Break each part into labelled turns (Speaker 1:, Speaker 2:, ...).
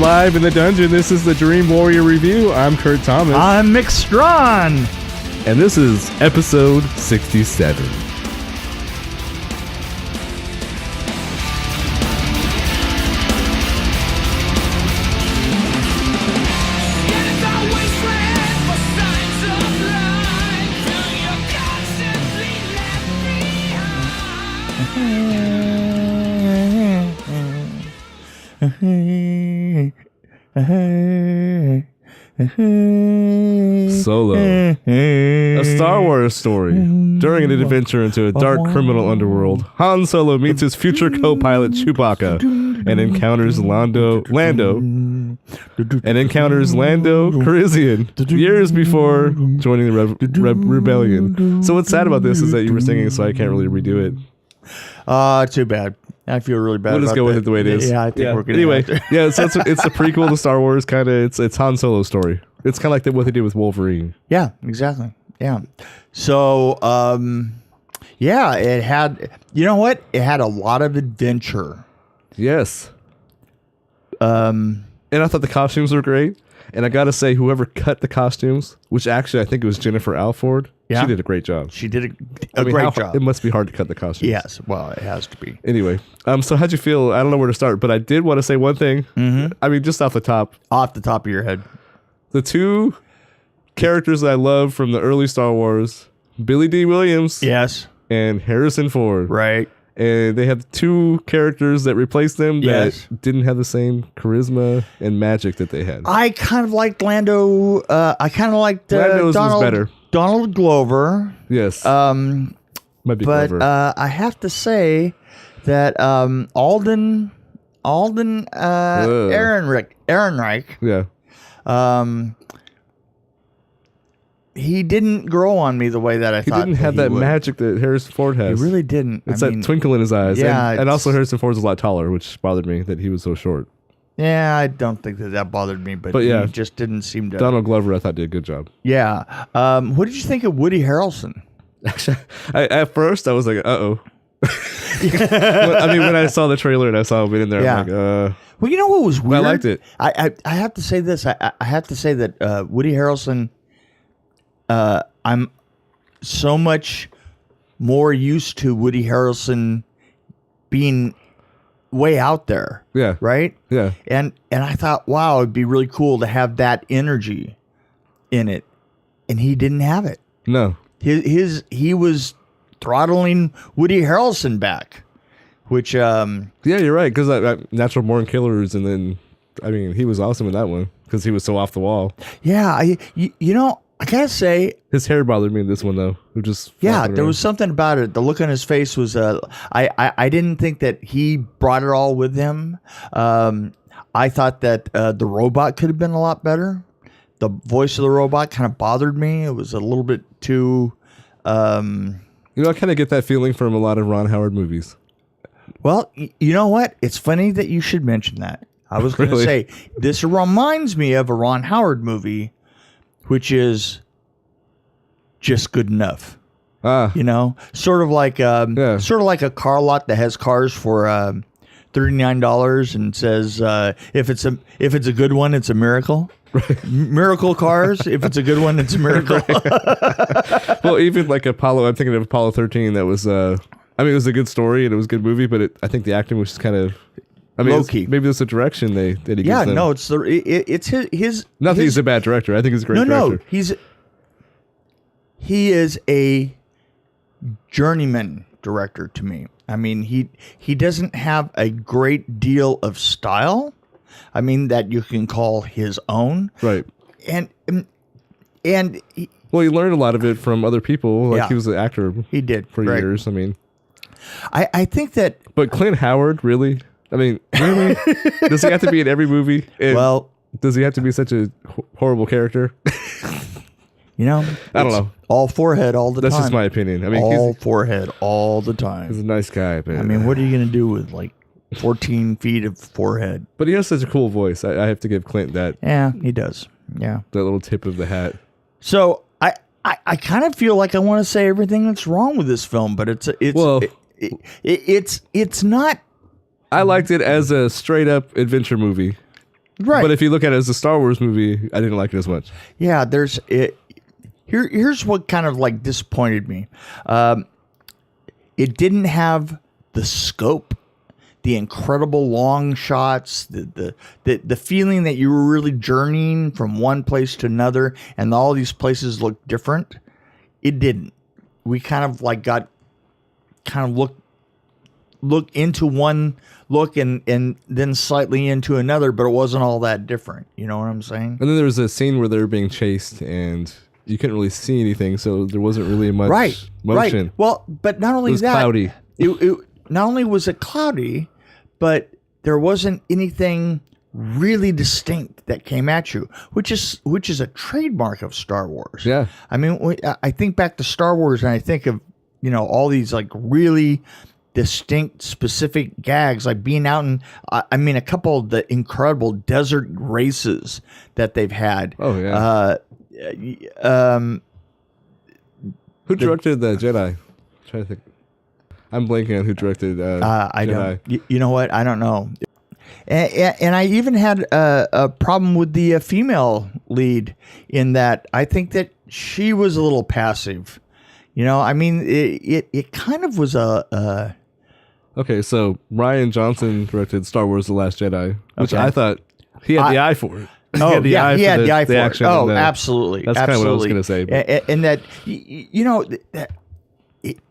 Speaker 1: live in the dungeon. This is the Dream Warrior Review. I'm Kurt Thomas.
Speaker 2: I'm Strawn.
Speaker 1: And this is episode 67. Solo, a Star Wars story. During an adventure into a dark criminal underworld, Han Solo meets his future co-pilot Chewbacca and encounters Lando Calrissian years before joining the rebellion. So what's sad about this is that you were singing, so I can't really redo it.
Speaker 2: Too bad. I feel really bad.
Speaker 1: We'll just go with it the way it is.
Speaker 2: Yeah, I think we're good.
Speaker 1: Anyway, yeah, so it's a prequel to Star Wars, kind of. It's Han Solo's story. It's kind of like what they did with Wolverine.
Speaker 2: Yeah, exactly. Yeah. So, yeah, it had. You know what? It had a lot of adventure.
Speaker 1: Yes. And I thought the costumes were great. And I gotta say, whoever cut the costumes, which actually I think it was Jennifer Alford,
Speaker 2: yeah.
Speaker 1: She did a great job.
Speaker 2: She did a great job.
Speaker 1: It must be hard to cut the costumes.
Speaker 2: Yes, well, it has to be.
Speaker 1: Anyway, so how'd you feel? I don't know where to start, but I did want to say one thing. Mm-hmm. I mean, just off the top.
Speaker 2: Off the top of your head.
Speaker 1: The two characters that I love from the early Star Wars, Billy D. Williams.
Speaker 2: Yes.
Speaker 1: And Harrison Ford.
Speaker 2: Right.
Speaker 1: And they have two characters that replaced them that didn't have the same charisma and magic that they had.
Speaker 2: I kind of liked Lando. I kind of liked
Speaker 1: Lando's was better.
Speaker 2: Donald Glover.
Speaker 1: Yes. Might be
Speaker 2: but
Speaker 1: Glover.
Speaker 2: I have to say that Alden Ehrenreich.
Speaker 1: Yeah.
Speaker 2: He didn't grow on me the way that I thought.
Speaker 1: He didn't have that magic that Harrison Ford has.
Speaker 2: He really didn't.
Speaker 1: It's that twinkle in his eyes.
Speaker 2: Yeah,
Speaker 1: and also Harrison Ford's a lot taller, which bothered me that he was so short.
Speaker 2: Yeah, I don't think that bothered me, but yeah, he just didn't seem to.
Speaker 1: Donald Glover, I thought, did a good job.
Speaker 2: Yeah. What did you think of Woody Harrelson?
Speaker 1: Actually, at first I was like, uh-oh. I mean, when I saw the trailer and I saw him in there, I'm like,
Speaker 2: Well, you know what was weird?
Speaker 1: I liked it.
Speaker 2: I have to say this. I have to say that Woody Harrelson, I'm so much more used to Woody Harrelson being way out there.
Speaker 1: Yeah.
Speaker 2: Right?
Speaker 1: Yeah.
Speaker 2: And I thought, wow, it'd be really cool to have that energy in it. And he didn't have it.
Speaker 1: No.
Speaker 2: He was throttling Woody Harrelson back, which
Speaker 1: yeah, you're right, because Natural Born Killers, and then I mean he was awesome in that one because he was so off the wall.
Speaker 2: Yeah, you know, I gotta say
Speaker 1: his hair bothered me in this one though.
Speaker 2: There was something about it. The look on his face was I didn't think that he brought it all with him. I thought that the robot could have been a lot better. The voice of the robot kind of bothered me. It was a little bit too.
Speaker 1: You know, I kind of get that feeling from a lot of Ron Howard movies.
Speaker 2: Well, you know what? It's funny that you should mention that. I was going to say, this reminds me of a Ron Howard movie, which is Just Good Enough. You know, sort of like a car lot that has cars for $39 and says if it's a good one, it's a miracle. Right. Miracle cars. If it's a good one, it's a miracle.
Speaker 1: Well, even like Apollo. I'm thinking of Apollo 13. That was. I mean, it was a good story and it was a good movie, but I think the acting was just kind of. I mean, maybe it's the direction that he gives them.
Speaker 2: Yeah, no, it's his.
Speaker 1: Not that he's a bad director. I think he's a great director.
Speaker 2: No, he is a journeyman director to me. I mean, he doesn't have a great deal of style. I mean, that you can call his own.
Speaker 1: Right.
Speaker 2: And
Speaker 1: well, he learned a lot of it from other people. Like he was an actor.
Speaker 2: He did
Speaker 1: for years. I mean,
Speaker 2: I think that. But
Speaker 1: Clint Howard, really? I mean, really? Does he have to be in every movie? And does he have to be such a horrible character?
Speaker 2: You know,
Speaker 1: I don't know.
Speaker 2: All forehead all the time.
Speaker 1: That's just my opinion. I mean,
Speaker 2: all forehead all the time.
Speaker 1: He's a nice guy, but
Speaker 2: I mean, what are you going to do with like 14 feet of forehead?
Speaker 1: But he has such a cool voice. I have to give Clint that.
Speaker 2: Yeah, he does. Yeah,
Speaker 1: that little tip of the hat. So
Speaker 2: I kind of feel like I want to say everything that's wrong with this film, but it's not.
Speaker 1: I liked it as a straight up adventure movie.
Speaker 2: Right.
Speaker 1: But if you look at it as a Star Wars movie, I didn't like it as much.
Speaker 2: Yeah, there's it. Here's what kind of like disappointed me. It didn't have the scope, the incredible long shots, the feeling that you were really journeying from one place to another, and all these places looked different. It didn't. We kind of like got look into one look and then slightly into another, but it wasn't all that different. You know what I'm saying?
Speaker 1: And then there was a scene where they were being chased, and you couldn't really see anything, so there wasn't really much motion.
Speaker 2: Right. Well, but not only
Speaker 1: it was
Speaker 2: that,
Speaker 1: cloudy.
Speaker 2: It not only was it cloudy, but there wasn't anything really distinct that came at you, which is a trademark of Star Wars.
Speaker 1: Yeah.
Speaker 2: I mean, I think back to Star Wars, and I think of all these like really distinct, specific gags, like being out in, a couple of the incredible desert races that they've had.
Speaker 1: Oh, yeah. Who directed the Jedi? I'm trying to think. I'm blanking on who directed
Speaker 2: I
Speaker 1: Jedi.
Speaker 2: don't. You know what? I don't know. And I even had a problem with the female lead in that I think that she was a little passive. It kind of was a
Speaker 1: Okay, so Rian Johnson directed Star Wars: The Last Jedi, which
Speaker 2: Okay.
Speaker 1: I thought he had the eye for it.
Speaker 2: He had the eye for it.
Speaker 1: action
Speaker 2: Oh,
Speaker 1: and
Speaker 2: absolutely.
Speaker 1: That's kind of what I was going to say. But.
Speaker 2: And that,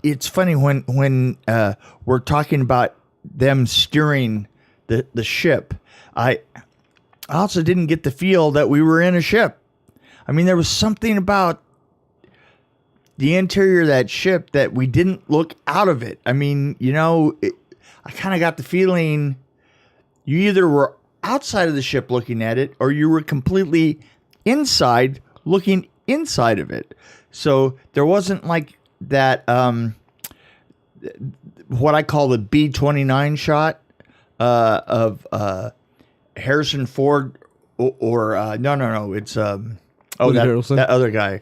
Speaker 2: it's funny when we're talking about them steering the ship. I also didn't get the feel that we were in a ship. I mean, there was something about the interior of that ship that we didn't look out of it. I mean, I kind of got the feeling you either were outside of the ship looking at it, or you were completely inside looking inside of it. So there wasn't like that, what I call the B-29 shot of Harrison Ford or no, it's that other guy.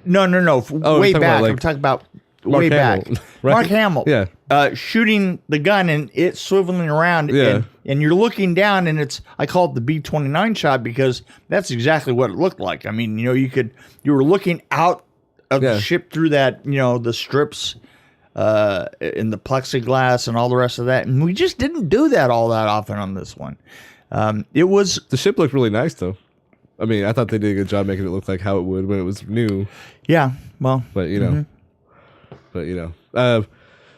Speaker 2: No. Way back. I'm talking about
Speaker 1: Mark
Speaker 2: way
Speaker 1: Hamill,
Speaker 2: back.
Speaker 1: right?
Speaker 2: Mark Hamill.
Speaker 1: Yeah.
Speaker 2: Shooting the gun and it's swiveling around.
Speaker 1: Yeah.
Speaker 2: And you're looking down, and I call it the B-29 shot because that's exactly what it looked like. I mean, you were looking out of the ship through that, the strips in the plexiglass and all the rest of that. And we just didn't do that all that often on this one. The
Speaker 1: ship looked really nice, though. I mean, I thought they did a good job making it look like how it would when it was new.
Speaker 2: Yeah, well.
Speaker 1: But,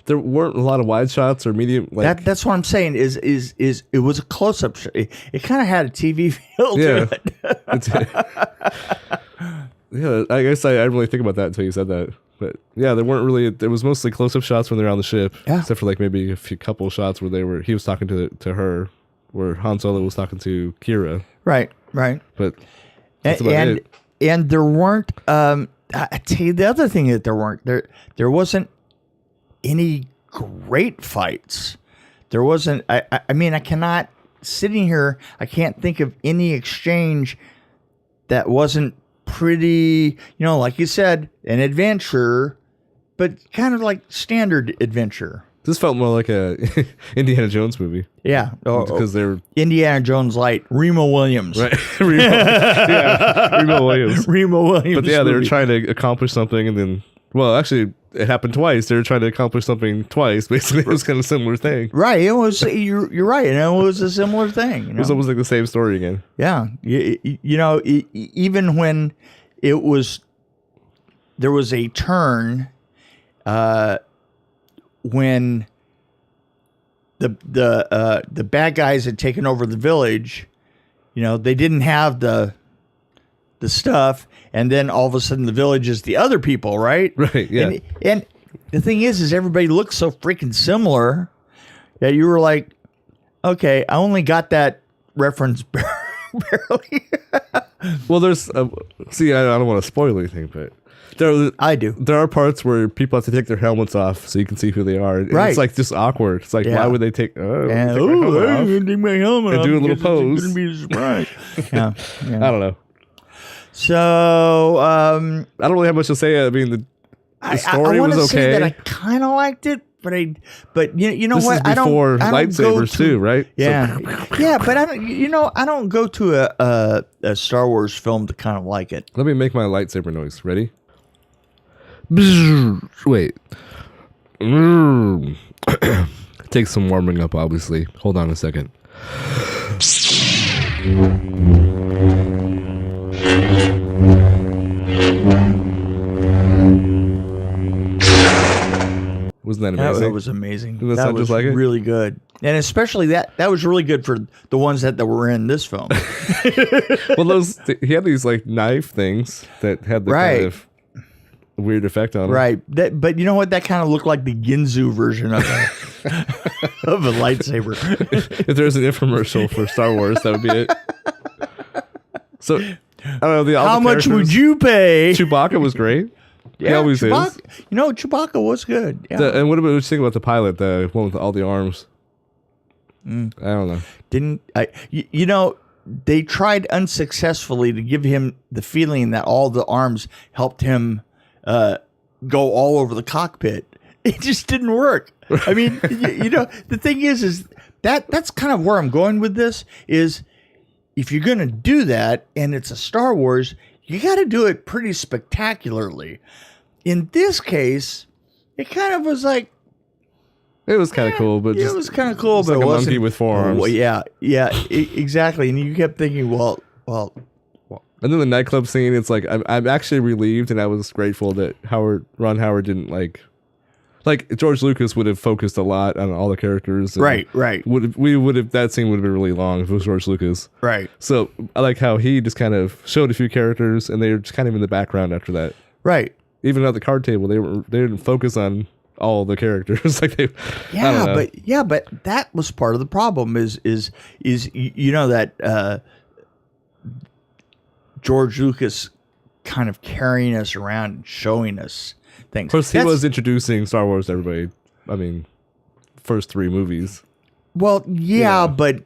Speaker 1: there weren't a lot of wide shots or medium. Like,
Speaker 2: that's what I'm saying is it was a close-up shot. It kind of had a TV feel to it.
Speaker 1: Yeah, I guess I didn't really think about that until you said that. But, yeah, there was mostly close-up shots when they were on the ship.
Speaker 2: Yeah.
Speaker 1: Except for, like, maybe a couple shots where he was talking to her, where Han Solo was talking to Kira.
Speaker 2: Right.
Speaker 1: But that's about it.
Speaker 2: And there weren't. I tell you the other thing that there wasn't any great fights. There wasn't. I mean, I cannot sitting here. I can't think of any exchange that wasn't pretty. Like you said, an adventure, but kind of like standard adventure.
Speaker 1: This felt more like a Indiana Jones movie.
Speaker 2: Yeah,
Speaker 1: because they're
Speaker 2: Indiana Jones light. Remo Williams,
Speaker 1: right? Remo Williams. But yeah, they were trying to accomplish something, and then, well, actually, it happened twice. They were trying to accomplish something twice. Basically, it was kind of a similar thing.
Speaker 2: Right. It was. You're right. And it was a similar thing.
Speaker 1: It was almost like the same story again.
Speaker 2: Yeah. Even when it was, there was a turn. When the bad guys had taken over the village, they didn't have the stuff, and then all of a sudden the village is the other people, right?
Speaker 1: Right. Yeah.
Speaker 2: And the thing is everybody looks so freaking similar that you were like, okay, I only got that reference barely.
Speaker 1: Well, there's I don't want to spoil anything, but.
Speaker 2: I do.
Speaker 1: There are parts where people have to take their helmets off so you can see who they are. And
Speaker 2: right.
Speaker 1: It's like just awkward. It's like, why would they take?
Speaker 2: Take my helmet
Speaker 1: and do a little pose.
Speaker 2: It's gonna be a surprise. yeah.
Speaker 1: I don't know.
Speaker 2: So
Speaker 1: I don't really have much to say. I mean, The story
Speaker 2: I
Speaker 1: was
Speaker 2: wanna
Speaker 1: okay.
Speaker 2: say that I kind of liked it, but you know
Speaker 1: This
Speaker 2: what?
Speaker 1: is before lightsabers too, right?
Speaker 2: Yeah, yeah, but I don't go to a Star Wars film to kind of like it.
Speaker 1: Let me make my lightsaber noise. Ready? Wait. Takes some warming up, obviously. Hold on a second. Wasn't that amazing?
Speaker 2: That was amazing.
Speaker 1: Doesn't that
Speaker 2: That
Speaker 1: sound
Speaker 2: was
Speaker 1: just like it?
Speaker 2: really good, and especially that was really good for the ones that were in this film.
Speaker 1: Well, he had these like knife things that had the kind of weird effect on him.
Speaker 2: Right. But you know what? That kind of looked like the Ginzu version of a of a lightsaber.
Speaker 1: If there's an infomercial for Star Wars, that would be it. So, I don't know.
Speaker 2: How much would you pay?
Speaker 1: Chewbacca was great.
Speaker 2: Yeah,
Speaker 1: he always is.
Speaker 2: You know, Chewbacca was good. Yeah.
Speaker 1: And what you think about the pilot, the one with all the arms? I don't know.
Speaker 2: You know, they tried unsuccessfully to give him the feeling that all the arms helped him go all over the cockpit. It just didn't work. I mean, you know, the thing is that's kind of where I'm going with this is if you're going to do that and it's a Star Wars, you got to do it pretty spectacularly. In this case, it kind of was like,
Speaker 1: it was kind of cool, but
Speaker 2: it was kind of cool, but
Speaker 1: like
Speaker 2: it
Speaker 1: a
Speaker 2: wasn't.
Speaker 1: monkey with 4 arms.
Speaker 2: Well, yeah, exactly. And you kept thinking, well.
Speaker 1: And then the nightclub scene, it's like I'm actually relieved, and I was grateful that Ron Howard didn't like George Lucas would have focused a lot on all the characters.
Speaker 2: Right.
Speaker 1: That scene would have been really long if it was George Lucas.
Speaker 2: Right.
Speaker 1: So I like how he just kind of showed a few characters, and they were just kind of in the background after that.
Speaker 2: Right.
Speaker 1: Even at the card table, they didn't focus on all the characters. Like
Speaker 2: but that was part of the problem. Is you know that George Lucas kind of carrying us around and showing us things.
Speaker 1: Of course, he was introducing Star Wars to everybody. I mean, first 3 movies.
Speaker 2: Well, yeah. But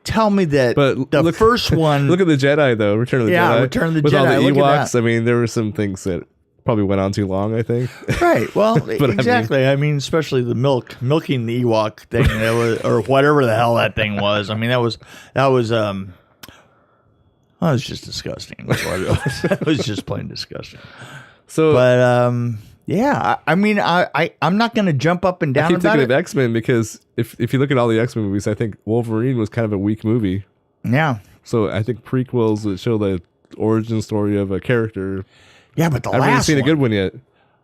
Speaker 2: tell me that the first one.
Speaker 1: Look at the Jedi, though. Return of the Jedi.
Speaker 2: Yeah, Return of the
Speaker 1: With
Speaker 2: Jedi.
Speaker 1: all the
Speaker 2: Look at
Speaker 1: Ewoks,
Speaker 2: that.
Speaker 1: I mean, there were some things that probably went on too long, I think.
Speaker 2: Right. Well,
Speaker 1: But
Speaker 2: exactly. I mean, especially the milking the Ewok thing, that was, or whatever the hell that thing was. I mean, that was just disgusting. That was just plain disgusting.
Speaker 1: So,
Speaker 2: But yeah, I mean, I'm not going to jump up and down
Speaker 1: I keep
Speaker 2: about
Speaker 1: thinking
Speaker 2: it.
Speaker 1: of X-Men because if you look at all the X-Men movies, I think Wolverine was kind of a weak movie.
Speaker 2: Yeah.
Speaker 1: So I think prequels that show the origin story of a character.
Speaker 2: Yeah, but the
Speaker 1: I haven't seen a good one yet.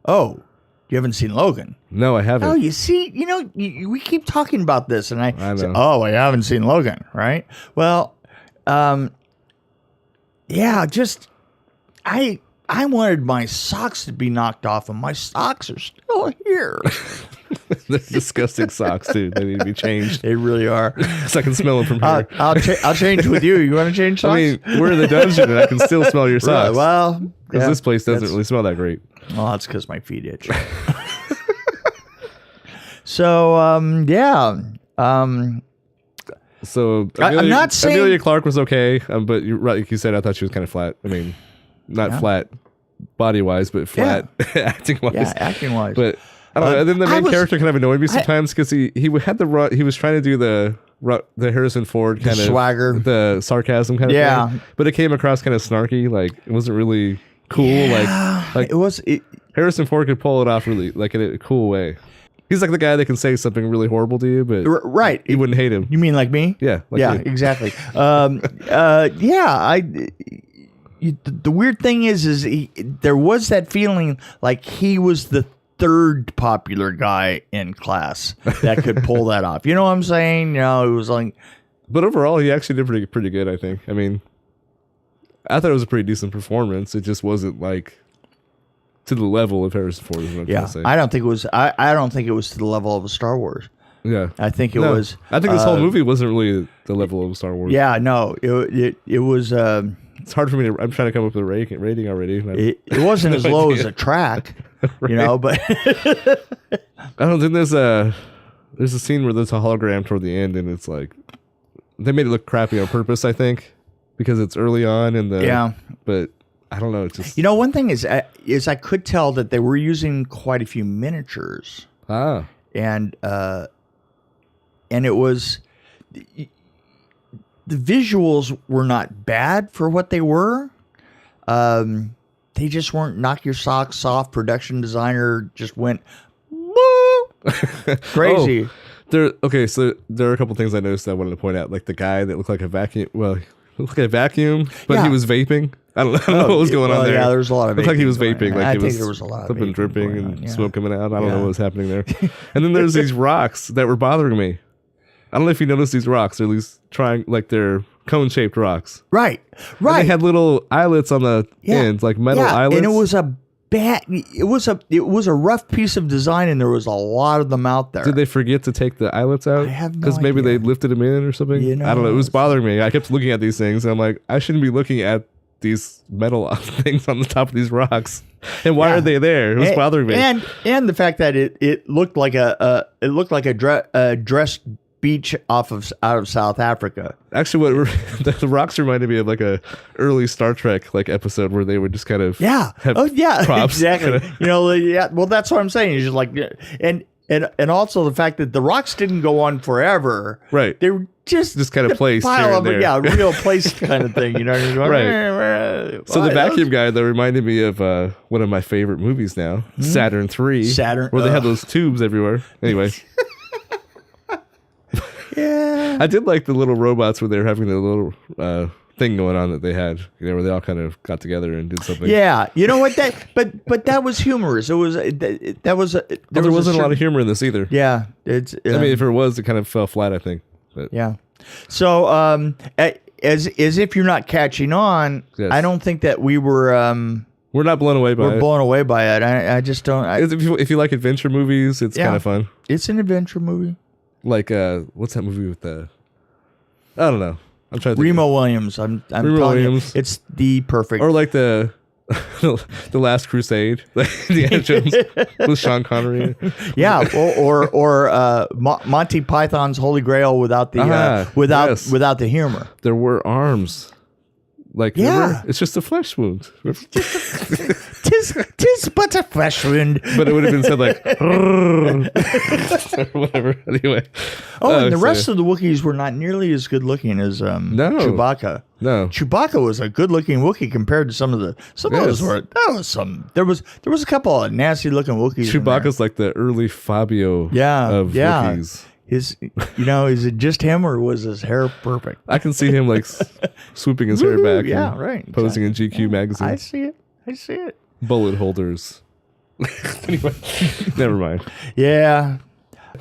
Speaker 2: Oh, you haven't seen Logan?
Speaker 1: No, I haven't.
Speaker 2: Oh, you see, you know, we keep talking about this, and I
Speaker 1: know.
Speaker 2: say, oh, I haven't seen Logan, right? Well, yeah, just I wanted my socks to be knocked off, and my socks are still here.
Speaker 1: They're disgusting socks, dude. They need to be changed.
Speaker 2: They really are.
Speaker 1: So I can smell them from here.
Speaker 2: I'll change with you. You want to change socks?
Speaker 1: I mean, we're in the dungeon, and I can still smell your socks.
Speaker 2: Well,
Speaker 1: Because this place doesn't really smell that great.
Speaker 2: Well, that's because my feet itch. So, yeah.
Speaker 1: So
Speaker 2: I'm not saying
Speaker 1: Amelia Clark was okay, but you're right, like you said, I thought she was kind of flat. I mean, not flat body wise, but flat acting wise.
Speaker 2: Yeah, acting wise.
Speaker 1: But I don't know. And then the main character kind of annoyed me sometimes because he had he was trying to do the Harrison Ford kind of
Speaker 2: swagger,
Speaker 1: the sarcasm kind of thing. But it came across kind of snarky. Like it wasn't really cool. Like
Speaker 2: it was.
Speaker 1: Harrison Ford could pull it off really like in a cool way. He's like the guy that can say something really horrible to you, but
Speaker 2: right,
Speaker 1: you wouldn't hate him.
Speaker 2: You mean like me?
Speaker 1: Yeah, like
Speaker 2: yeah,
Speaker 1: you.
Speaker 2: Exactly. The weird thing is there was that feeling like he was the third popular guy in class that could pull that off. You know what I'm saying? You know, it was like.
Speaker 1: But overall, he actually did pretty good. I think. I mean, I thought it was a pretty decent performance. It just wasn't like to the level of Harrison Ford. Is what I'm trying to say.
Speaker 2: I don't think it was. I don't think it was to the level of a Star Wars.
Speaker 1: Yeah,
Speaker 2: I think it was.
Speaker 1: I think this whole movie wasn't really the level of Star Wars.
Speaker 2: Yeah, no, it was.
Speaker 1: It's hard for me to. I'm trying to come up with a rating already.
Speaker 2: It wasn't as low as a track,
Speaker 1: right.
Speaker 2: You know. But
Speaker 1: I don't think there's a scene where there's a hologram toward the end, and it's like they made it look crappy on purpose. I think because it's early on in the.
Speaker 2: Yeah.
Speaker 1: But I don't know. It's just
Speaker 2: You know, one thing is I could tell that they were using quite a few miniatures, and it was the visuals were not bad for what they were. They just weren't knock your socks off. Production designer just went crazy.
Speaker 1: So there are a couple things I noticed that I wanted to point out, like the guy that looked like a vacuum. Well, he looked like a vacuum, but he was vaping. I don't know what was going on there.
Speaker 2: Yeah, there was a lot of.
Speaker 1: Looked like he was vaping. Like
Speaker 2: I think there was a lot of
Speaker 1: something
Speaker 2: vaping
Speaker 1: dripping
Speaker 2: going on,
Speaker 1: and smoke coming out. I don't know what was happening there. And then
Speaker 2: Uh,
Speaker 1: there's these rocks that were bothering me. I don't know if you noticed these rocks. They're these they're cone-shaped rocks.
Speaker 2: Right.
Speaker 1: And they had little eyelets on the ends, like metal eyelets.
Speaker 2: And it was it was a rough piece of design, and there was a lot of them out there.
Speaker 1: Did they forget to take the eyelets out?
Speaker 2: I have no
Speaker 1: Because maybe
Speaker 2: idea.
Speaker 1: they lifted them in or something.
Speaker 2: You know,
Speaker 1: I don't know. It was bothering me. I kept looking at these things, and I'm like, I shouldn't be looking at these metal things on the top of these rocks. And why are they there? It was bothering me.
Speaker 2: And the fact that it looked like a dressed beach out of South Africa.
Speaker 1: Actually, the rocks reminded me of like a early Star Trek like episode where they would just kind of have props.
Speaker 2: Exactly. Well, that's what I'm saying. It's just like and also the fact that the rocks didn't go on forever.
Speaker 1: Right.
Speaker 2: They were just
Speaker 1: kind of placed
Speaker 2: pile
Speaker 1: here
Speaker 2: of
Speaker 1: and
Speaker 2: it,
Speaker 1: there.
Speaker 2: real place kind of thing. You know what I mean?
Speaker 1: Right. So the vacuum guy that reminded me of one of my favorite movies now, Saturn 3.
Speaker 2: Saturn,
Speaker 1: where they had those tubes everywhere. Anyway.
Speaker 2: Yeah.
Speaker 1: I did like the little robots where they were having the little thing going on that they had, where they all kind of got together and did something.
Speaker 2: Yeah, you know what but that was humorous. It was there
Speaker 1: wasn't a lot of humor in this either.
Speaker 2: Yeah,
Speaker 1: I mean, if there was, it kind of fell flat, I think. But.
Speaker 2: Yeah. So as if you're not catching on,
Speaker 1: yes.
Speaker 2: I don't think that we were.
Speaker 1: We're not blown away by it.
Speaker 2: We're blown away by it. I just don't.
Speaker 1: If you like adventure movies, it's kind of fun.
Speaker 2: It's an adventure movie.
Speaker 1: Like what's that movie with the? I don't know. I'm trying to think.
Speaker 2: Remo Williams. I'm
Speaker 1: Remo
Speaker 2: telling
Speaker 1: Williams.
Speaker 2: you, it's the perfect.
Speaker 1: Or like the Last Crusade, like Indiana Jones with Sean Connery.
Speaker 2: Yeah, or Monty Python's Holy Grail without the without the humor.
Speaker 1: There were arms. Like, remember? It's just a flesh wound.
Speaker 2: Tis but a flesh wound.
Speaker 1: But it would have been said like, or whatever. Anyway.
Speaker 2: And the rest of the Wookiees were not nearly as good looking as Chewbacca.
Speaker 1: No.
Speaker 2: Chewbacca was a good looking Wookiee compared to some of those were. There was a couple of nasty looking Wookiees.
Speaker 1: Chewbacca's like the early Fabio of Wookiees.
Speaker 2: Is it just him or was his hair perfect?
Speaker 1: I can see him like swooping his hair back.
Speaker 2: Yeah, right.
Speaker 1: Posing in GQ magazine.
Speaker 2: I see it.
Speaker 1: Bullet holders. Anyway, never mind.
Speaker 2: Yeah.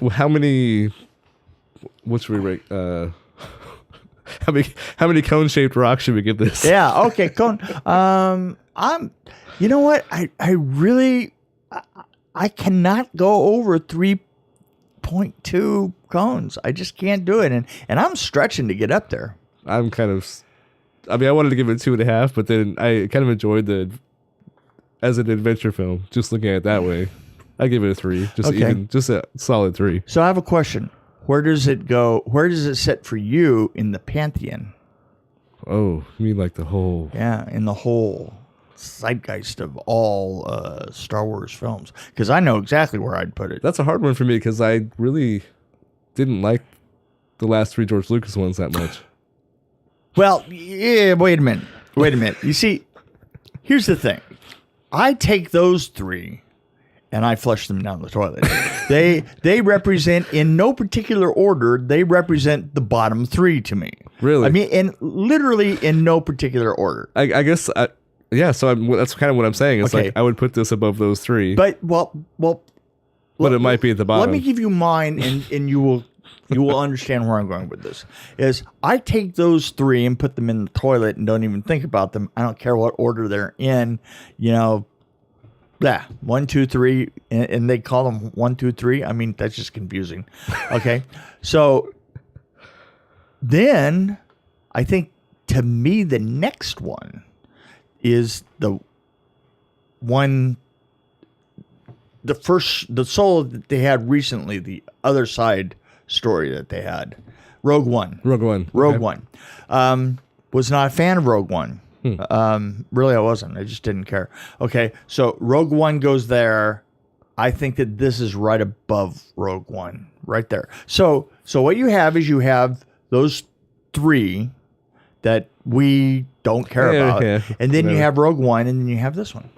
Speaker 1: Well, how many? What should we rate? How many cone-shaped rocks should we give this?
Speaker 2: Yeah. Okay. Cone. You know what? I really cannot go over 3.2 cones. I just can't do it, and I'm stretching to get up there.
Speaker 1: I'm kind of. I mean, I wanted to give it 2.5, but then I kind of enjoyed as an adventure film. Just looking at it that way, I give it a 3. Just a solid 3.
Speaker 2: So I have a question. Where does it go? Where does it sit for you in the pantheon?
Speaker 1: Oh, you mean like the whole?
Speaker 2: Yeah, in the whole zeitgeist of all Star Wars films. Because I know exactly where I'd put it.
Speaker 1: That's a hard one for me because I really didn't like the last 3 George Lucas ones that much.
Speaker 2: Well, yeah, wait a minute. You see, here's the thing. I take those 3 and I flush them down the toilet. They represent, in no particular order, they represent the bottom 3 to me.
Speaker 1: Really?
Speaker 2: I mean, literally in no particular order.
Speaker 1: I guess, yeah, so that's kind of what I'm saying. It's like I would put this above those 3.
Speaker 2: But,
Speaker 1: but it might be at the bottom.
Speaker 2: Let me give you mine, and you will understand where I'm going with this. Is I take those 3 and put them in the toilet and don't even think about them. I don't care what order they're in. 1, 2, 3, and they call them 1, 2, 3. I mean, that's just confusing. Okay, so then I think to me the next one is the solo that they had recently, the other side story that they had, Rogue One.
Speaker 1: Rogue One.
Speaker 2: Rogue One. Was not a fan of Rogue One. Really, I wasn't. I just didn't care. Okay, so Rogue One goes there. I think that this is right above Rogue One, right there. So what you have is those three that we don't care about, and then you have Rogue One, and then you have this one.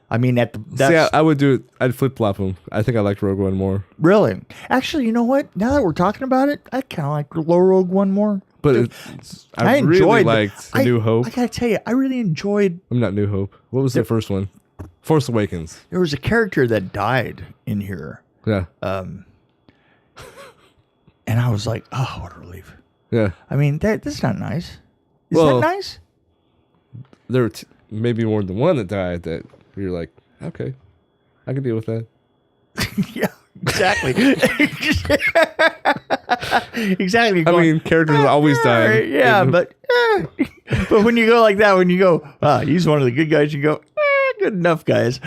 Speaker 2: I mean,
Speaker 1: I would do it. I'd flip flop them. I think I liked Rogue One more.
Speaker 2: Really, actually, you know what? Now that we're talking about it, I kind of like Rogue One more.
Speaker 1: But I really liked New Hope.
Speaker 2: I gotta tell you, I really enjoyed.
Speaker 1: I'm not New Hope. What was the first one? Force Awakens.
Speaker 2: There was a character that died in here.
Speaker 1: Yeah.
Speaker 2: And I was like, oh, what a relief.
Speaker 1: Yeah.
Speaker 2: I mean, that's not nice. Is that nice?
Speaker 1: There were maybe more than one that died that you're like, okay, I can deal with that.
Speaker 2: Yeah, exactly. Exactly.
Speaker 1: I mean, characters always die.
Speaker 2: Yeah, but when you go like that, when you go, he's one of the good guys, you go, good enough, guys.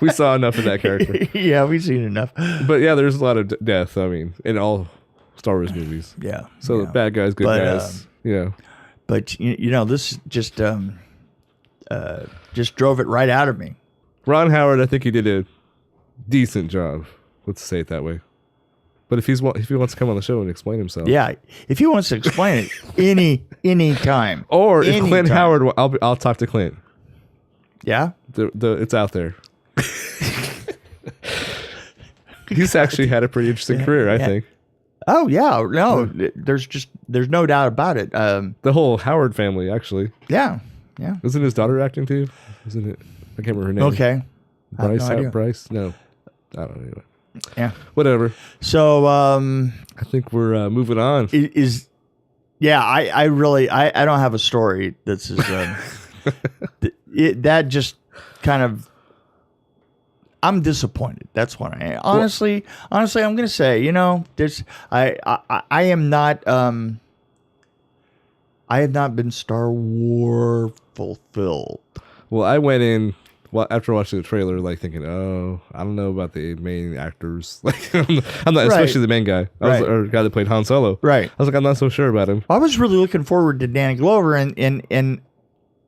Speaker 1: We saw enough of that character.
Speaker 2: Yeah, we've seen enough.
Speaker 1: But yeah, there's a lot of death. I mean, in all Star Wars movies.
Speaker 2: Yeah.
Speaker 1: So the bad guys, good guys. Yeah.
Speaker 2: But you know, this just drove it right out of me.
Speaker 1: Ron Howard, I think he did a decent job. Let's say it that way. But if he wants to come on the show and explain himself,
Speaker 2: yeah, if he wants to explain it any time,
Speaker 1: or if Clint Howard, I'll talk to Clint.
Speaker 2: Yeah,
Speaker 1: it's out there. He's actually had a pretty interesting career, I think.
Speaker 2: Oh yeah, no, there's no doubt about it.
Speaker 1: The whole Howard family, actually.
Speaker 2: Yeah.
Speaker 1: Isn't his daughter acting too? Isn't it? I can't remember her name.
Speaker 2: Okay.
Speaker 1: Bryce? No. I don't know. Anyway.
Speaker 2: Yeah.
Speaker 1: Whatever.
Speaker 2: So
Speaker 1: I think we're moving on.
Speaker 2: I really don't have a story that's that just kind of, I'm disappointed. That's what I am. Honestly, I'm going to say, you know, I am not I have not been Star Wars fulfilled.
Speaker 1: Well, I went in after watching the trailer, like thinking, "Oh, I don't know about the main actors. Like, I'm not, especially the main guy, or the guy that played Han Solo.
Speaker 2: Right.
Speaker 1: I was like, I'm not so sure about him.
Speaker 2: I was really looking forward to Danny Glover, and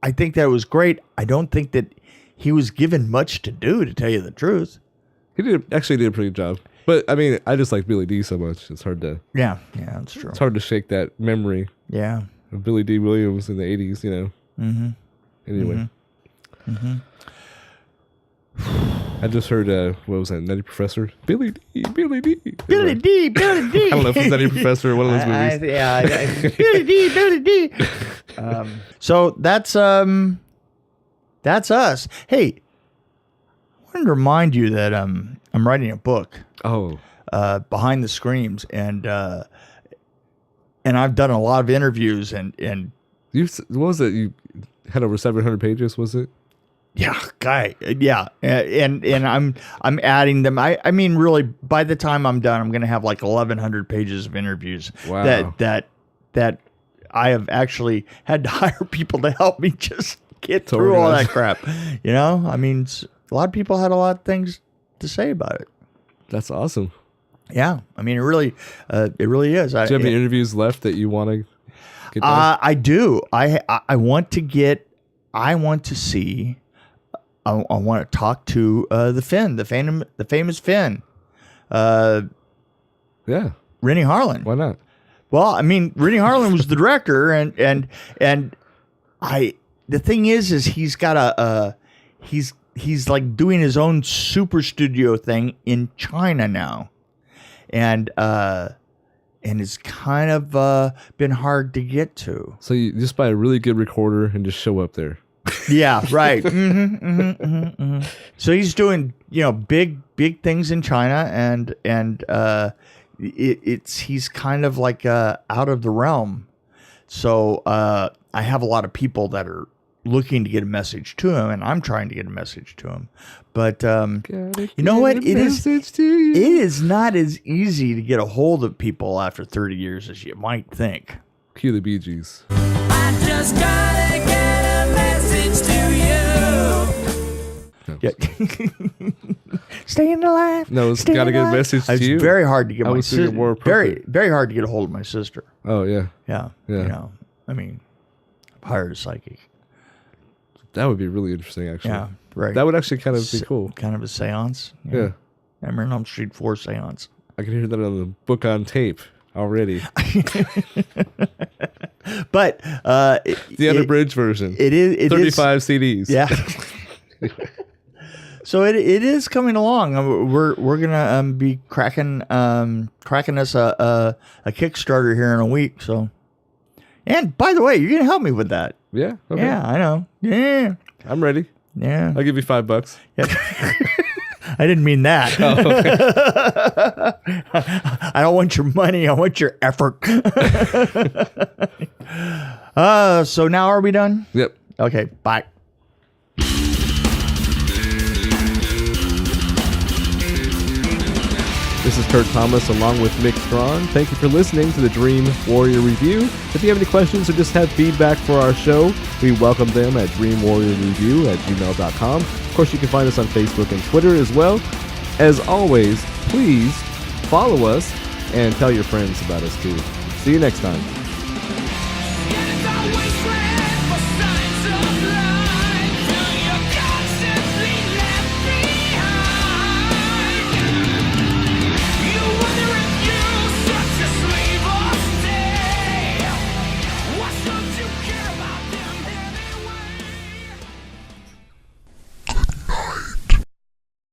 Speaker 2: I think that was great. I don't think that he was given much to do, to tell you the truth.
Speaker 1: He did a pretty good job. But I mean, I just like Billy D so much. It's hard to.
Speaker 2: Yeah, that's true.
Speaker 1: It's hard to shake that memory.
Speaker 2: Yeah.
Speaker 1: Of Billy D. Williams in the 80s, you know.
Speaker 2: Mm-hmm.
Speaker 1: Anyway. Mm-hmm. I just heard, what was that, Nutty Professor? Billy D.
Speaker 2: I don't know
Speaker 1: if it's Nutty Professor or one of those movies.
Speaker 2: Billy D. So that's us. Hey, I wanted to remind you that I'm writing a book.
Speaker 1: Oh.
Speaker 2: Behind the Screams, and I've done a lot of interviews, and
Speaker 1: what was it? You had over 700 pages, was it?
Speaker 2: Yeah, and I'm adding them. I mean, really, by the time I'm done, I'm going to have like 1,100 pages of interviews.
Speaker 1: Wow.
Speaker 2: That I have actually had to hire people to help me just get through all that crap. You know, I mean, a lot of people had a lot of things to say about it.
Speaker 1: That's awesome.
Speaker 2: Yeah, I mean, it really is. Do
Speaker 1: you have any interviews left that you want to get done?
Speaker 2: I do. I want to get. I want to see. I want to talk to the famous Finn.
Speaker 1: Yeah.
Speaker 2: Rennie Harlan.
Speaker 1: Why not?
Speaker 2: Well, I mean, Rennie Harlan was the director, and the thing is he's got he's like doing his own super studio thing in China now, and it's kind of been hard to get to.
Speaker 1: So you just buy a really good recorder and just show up there.
Speaker 2: Yeah, right. So he's doing, big things in China, and he's kind of like out of the realm. So I have a lot of people that are looking to get a message to him, and I'm trying to get a message to him. But you know what? It is not as easy to get a hold of people after 30 years as you might think.
Speaker 1: Cue the Bee Gees.
Speaker 3: I just gotta get a message to you.
Speaker 1: No.
Speaker 2: Yeah. Staying alive.
Speaker 1: No, it's got to get a message to you.
Speaker 2: It's very hard to get my sister.
Speaker 1: More
Speaker 2: very hard to get a hold of my sister.
Speaker 1: Oh yeah.
Speaker 2: Yeah.
Speaker 1: Yeah.
Speaker 2: I mean, hire a psychic.
Speaker 1: That would be really interesting, actually.
Speaker 2: Yeah, right.
Speaker 1: That would actually kind of be cool.
Speaker 2: Kind of a seance.
Speaker 1: Yeah.
Speaker 2: Nightmare on Elm Street 4 seance.
Speaker 1: I can hear that on the book on tape already.
Speaker 2: But
Speaker 1: The unabridged version.
Speaker 2: It is
Speaker 1: 35 CDs.
Speaker 2: Yeah. So it is coming along. We're gonna be cracking us a Kickstarter here in a week. So, and by the way, you're gonna help me with that.
Speaker 1: Yeah. Okay.
Speaker 2: Yeah, I know. Yeah.
Speaker 1: I'm ready.
Speaker 2: Yeah.
Speaker 1: I'll give you $5.
Speaker 2: Yeah. I didn't mean that.
Speaker 1: Oh, okay.
Speaker 2: I don't want your money. I want your effort. So now are we done?
Speaker 1: Yep.
Speaker 2: Okay. Bye.
Speaker 1: This is Kurt Thomas along with Mick Strawn. Thank you for listening to the Dream Warrior Review. If you have any questions or just have feedback for our show, we welcome them at dreamwarriorreview@gmail.com. Of course, you can find us on Facebook and Twitter as well. As always, please follow us and tell your friends about us too. See you next time.